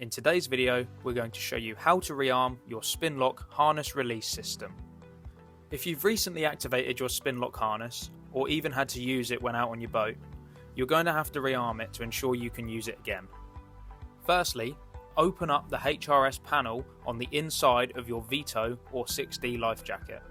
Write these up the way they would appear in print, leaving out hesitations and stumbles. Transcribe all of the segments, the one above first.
In today's video, we're going to show you how to rearm your Spinlock Harness Release System. If you've recently activated your Spinlock harness, or even had to use it when out on your boat, you're going to have to rearm it to ensure you can use it again. Firstly, open up the HRS panel on the inside of your Vito or 6D life jacket.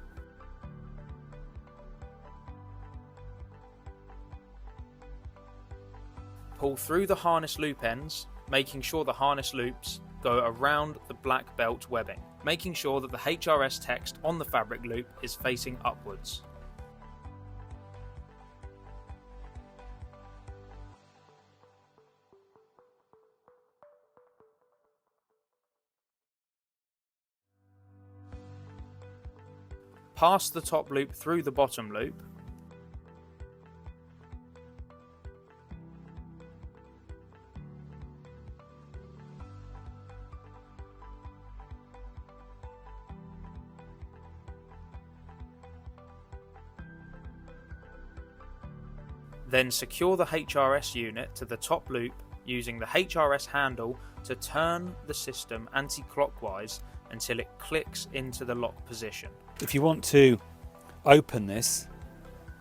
Pull through the harness loop ends, making sure the harness loops go around the black belt webbing, making sure that the HRS text on the fabric loop is facing upwards. Pass the top loop through the bottom loop. Then secure the HRS unit to the top loop using the HRS handle to turn the system anti-clockwise until it clicks into the lock position. If you want to open this,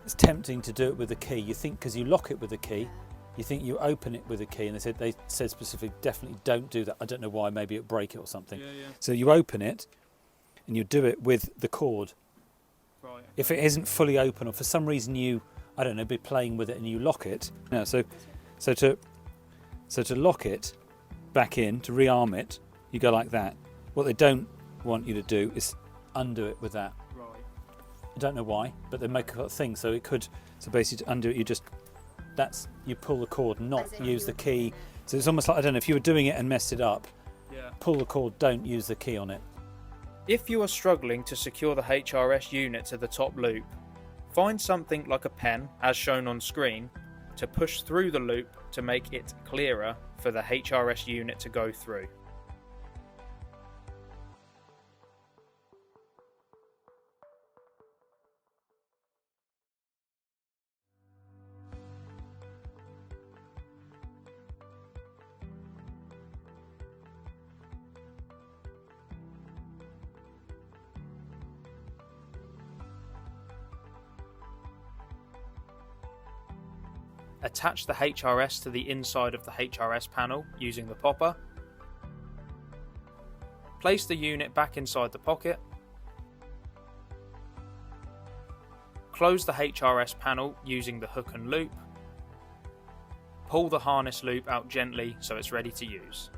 it's tempting to do it with a key. You think because you lock it with a key, you think you open it with a key, and they said specifically definitely don't do that. I don't know why, maybe it'll break it or something. So you open it and you do it with the cord. Right. If it isn't fully open, or for some reason you, I don't know, be playing with it and you lock it. No, so to lock it back in, to rearm it, you go like that. What they don't want you to do is undo it with that. Right. I don't know why, but they make a thing so it could. So basically, to undo it, you pull the cord, not use the key. So it's almost like, I don't know, if you were doing it and messed it up, pull the cord, don't use the key on it. If you are struggling to secure the HRS unit to the top loop, find something like a pen, as shown on screen, to push through the loop to make it clearer for the HRS unit to go through. Attach the HRS to the inside of the HRS panel using the popper. Place the unit back inside the pocket. Close the HRS panel using the hook and loop. Pull the harness loop out gently so it's ready to use.